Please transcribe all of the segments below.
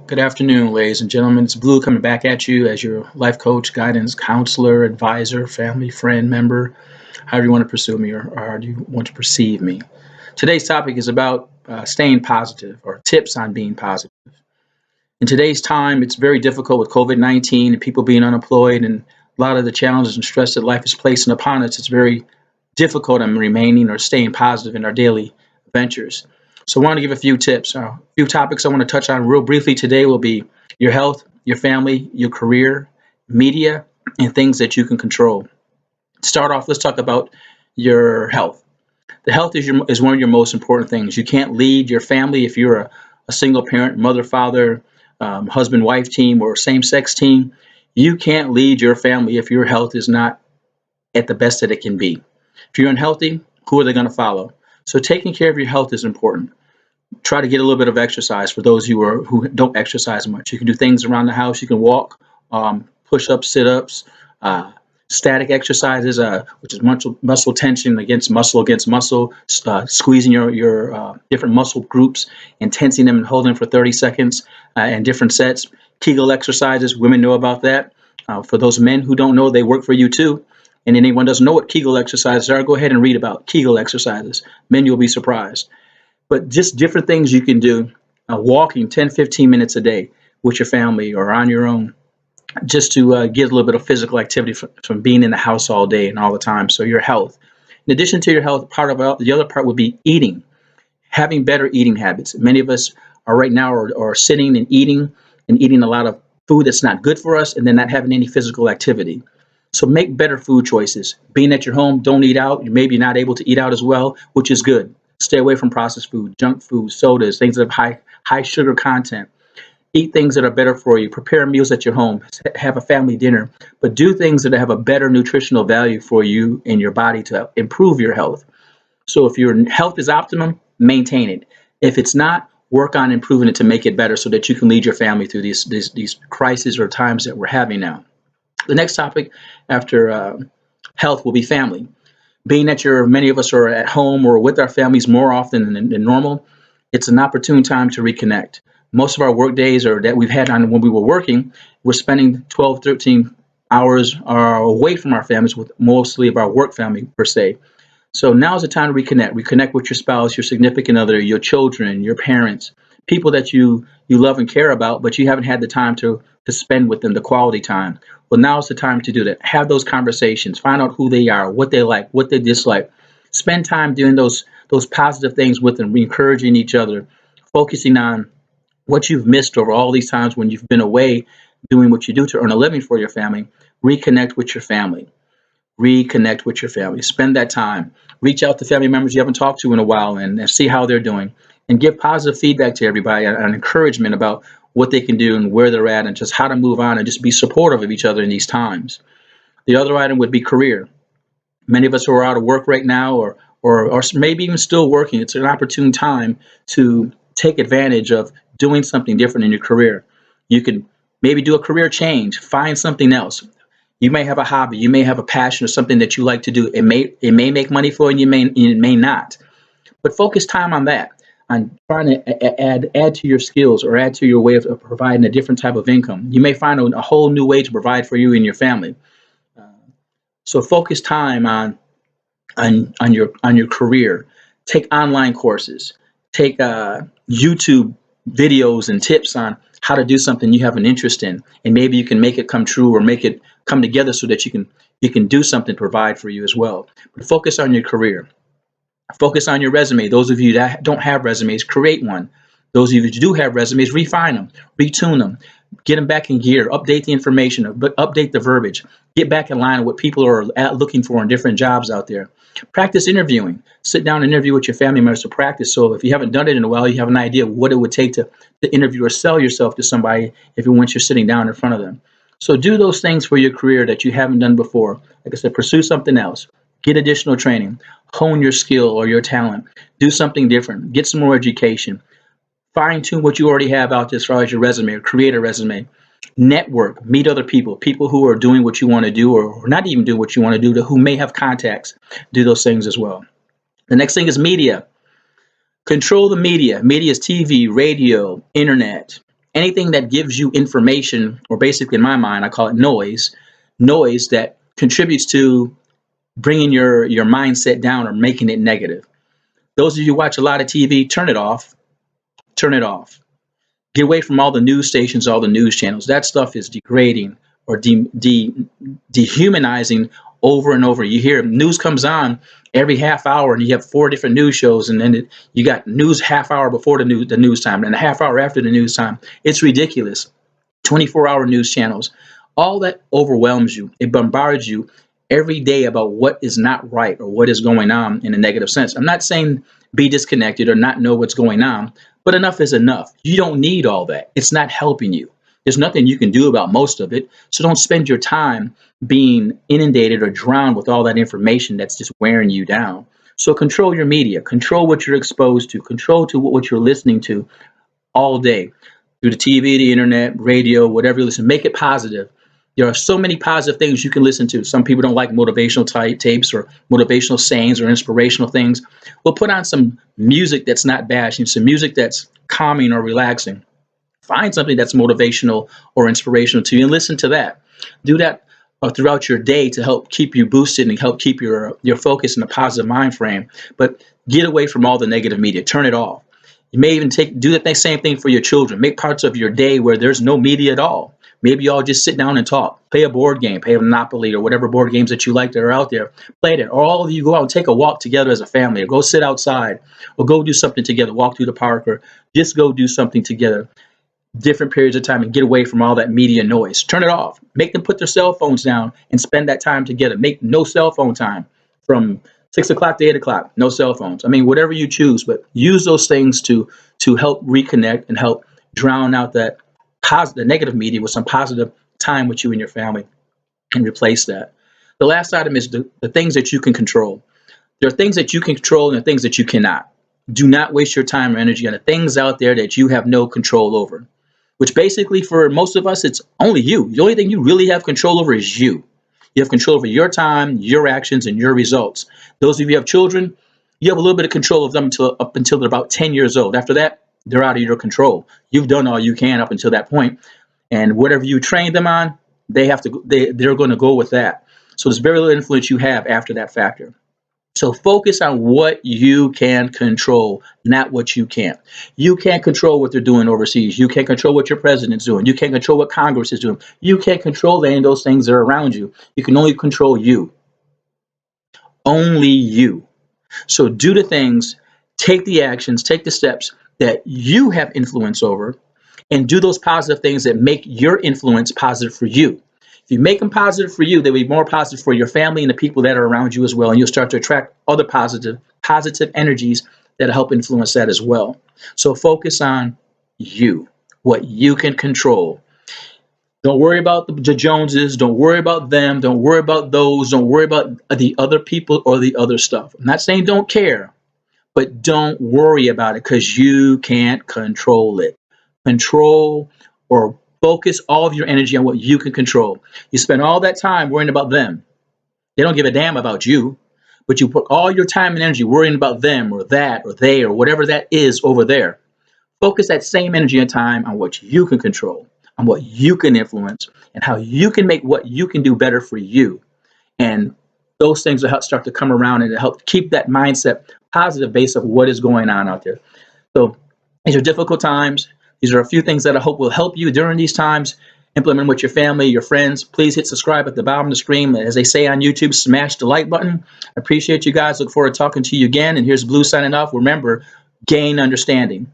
Good afternoon, ladies and gentlemen. It's Blue coming back at you as your life coach, guidance, counselor, advisor, family, friend, member, however you want to pursue me or how do you want to perceive me. Today's topic is about staying positive or tips on being positive. In today's time, it's very difficult with COVID-19 and people being unemployed and a lot of the challenges and stress that life is placing upon us. It's very difficult on remaining or staying positive in our daily ventures. So I want to give a few tips. A few topics I want to touch on real briefly today will be your health, your family, your career, media, and things that you can control. To start off, let's talk about your health. The health is one of your most important things. You can't lead your family if you're a single parent, mother, father, husband, wife team, or same sex team. You can't lead your family if your health is not at the best that it can be. If you're unhealthy, who are they going to follow? So taking care of your health is important. Try to get a little bit of exercise for those who don't exercise much. You can do things around the house. You can walk, push-ups, sit-ups, uh, static exercises, which is muscle tension against muscle, squeezing your different muscle groups and tensing them and holding them for 30 seconds in different sets. Kegel exercises, women know about that. For those men who don't know, they work for you too. And anyone doesn't know what Kegel exercises are, go ahead and read about Kegel exercises. Men, you'll be surprised. But just different things you can do, walking 10, 15 minutes a day with your family or on your own, just to get a little bit of physical activity from being in the house all day and all the time. So your health. In addition to your health, the other part would be eating, having better eating habits. Many of us are right now are sitting and eating a lot of food that's not good for us and then not having any physical activity. So make better food choices. Being at your home, don't eat out. You may be not able to eat out as well, which is good. Stay away from processed food, junk food, sodas, things that have high sugar content. Eat things that are better for you. Prepare meals at your home. Have a family dinner, but do things that have a better nutritional value for you and your body to improve your health. So if your health is optimum, maintain it. If it's not, work on improving it to make it better so that you can lead your family through these crises or times that we're having now. The next topic after health will be family. Being that many of us are at home or with our families more often than normal, it's an opportune time to reconnect. Most of our work days or that we've had on when we were working, we're spending 12, 13 hours away from our families with mostly of our work family per se. So now is the time to reconnect. Reconnect with your spouse, your significant other, your children, your parents, people that you love and care about, but you haven't had the time to spend with them, the quality time. Well, now is the time to do that. Have those conversations. Find out who they are, what they like, what they dislike. Spend time doing those positive things with them, encouraging each other, focusing on what you've missed over all these times when you've been away doing what you do to earn a living for your family. Reconnect with your family. Reconnect with your family. Spend that time. Reach out to family members you haven't talked to in a while and see how they're doing. And give positive feedback to everybody and encouragement about what they can do and where they're at and just how to move on and just be supportive of each other in these times. The other item would be career. Many of us who are out of work right now or maybe even still working, it's an opportune time to take advantage of doing something different in your career. You can maybe do a career change, find something else. You may have a hobby, you may have a passion or something that you like to do. It may make money for you, it may not. But focus time on that, on trying to add to your skills or add to your way of providing a different type of income. You may find a whole new way to provide for you and your family. Uh, so focus time on your career. Take online courses. Take YouTube videos and tips on how to do something you have an interest in, and maybe you can make it come true or make it come together so that you can do something to provide for you as well. But focus on your career. Focus on your resume. Those of you that don't have resumes, create one. Those of you that do have resumes, refine them, retune them, get them back in gear, update the information, update the verbiage, get back in line with what people are looking for in different jobs out there. Practice interviewing. Sit down and interview with your family members to practice. So if you haven't done it in a while, you have an idea of what it would take to interview or sell yourself to somebody once you're sitting down in front of them. So do those things for your career that you haven't done before. Like I said, pursue something else. Get additional training. Hone your skill or your talent. Do something different. Get some more education. Fine tune what you already have out there as far as your resume or create a resume. Network, meet other people who are doing what you want to do or not even doing what you want to do, who may have contacts. Do those things as well. The next thing is media. Control the media. Media is TV, radio, internet, Anything that gives you information, or basically in my mind, I call it noise that contributes to bringing your mindset down or making it negative. Those of you who watch a lot of TV, turn it off. Turn it off. Get away from all the news stations, all the news channels. That stuff is degrading or dehumanizing over and over. You hear news comes on every half hour, and you have 4 different news shows, and then you got news half hour before the news time, and a half hour after the news time. It's ridiculous. 24-hour news channels. All that overwhelms you. It bombards you every day about what is not right or what is going on in a negative sense. I'm not saying be disconnected or not know what's going on, but enough is enough. You don't need all that. It's not helping you. There's nothing you can do about most of it. So don't spend your time being inundated or drowned with all that information that's just wearing you down. So control your media, control what you're exposed to, control to what you're listening to all day through the TV, the internet, radio, whatever you listen. Make it positive. There are so many positive things you can listen to. Some people don't like motivational tapes or motivational sayings or inspirational things. Well, put on some music that's not bashing, some music that's calming or relaxing. Find something that's motivational or inspirational to you and listen to that. Do that throughout your day to help keep you boosted and help keep your focus in a positive mind frame. But get away from all the negative media. Turn it off. You may even do the same thing for your children. Make parts of your day where there's no media at all. Maybe y'all just sit down and talk. Play a board game, play a Monopoly or whatever board games that you like that are out there. Play it. Or all of you go out and take a walk together as a family, or go sit outside, or go do something together, walk through the park, or just go do something together. Different periods of time, and get away from all that media noise. Turn it off. Make them put their cell phones down and spend that time together. Make no cell phone time from 6 o'clock to 8 o'clock. No cell phones. I mean, whatever you choose, but use those things to help reconnect and help drown out that the negative media with some positive time with you and your family, and replace that. The last item is the things that you can control. There are things that you can control and there are things that you cannot. Do not waste your time or energy on the things out there that you have no control over, which basically for most of us, it's only you. The only thing you really have control over is you. You have control over your time, your actions, and your results. Those of you who have children, you have a little bit of control of them up until they're about 10 years old. After that, they're out of your control. You've done all you can up until that point, and whatever you train them on, they're going to go with that. So there's very little influence you have after that factor. So focus on what you can control, not what you can't. You can't control what they're doing overseas. You can't control what your president's doing. You can't control what Congress is doing. You can't control any of those things that are around you. You can only control you. Only you. So do the things, take the actions, take the steps that you have influence over, and do those positive things that make your influence positive for you. If you make them positive for you, they'll be more positive for your family and the people that are around you as well. And you'll start to attract other positive energies that help influence that as well. So focus on you, what you can control. Don't worry about the Joneses. Don't worry about them. Don't worry about those. Don't worry about the other people or the other stuff. I'm not saying don't care, but don't worry about it because you can't control it. Control or focus all of your energy on what you can control. You spend all that time worrying about them. They don't give a damn about you, but you put all your time and energy worrying about them or that or they or whatever that is over there. Focus that same energy and time on what you can control, on what you can influence, and how you can make what you can do better for you. And those things will help start to come around and to help keep that mindset positive base of what is going on out there. So these are difficult times. These are a few things that I hope will help you during these times. Implement them with your family, your friends. Please hit subscribe at the bottom of the screen. As they say on YouTube, smash the like button. I appreciate you guys. Look forward to talking to you again. And here's Blue signing off. Remember, gain understanding.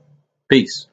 Peace.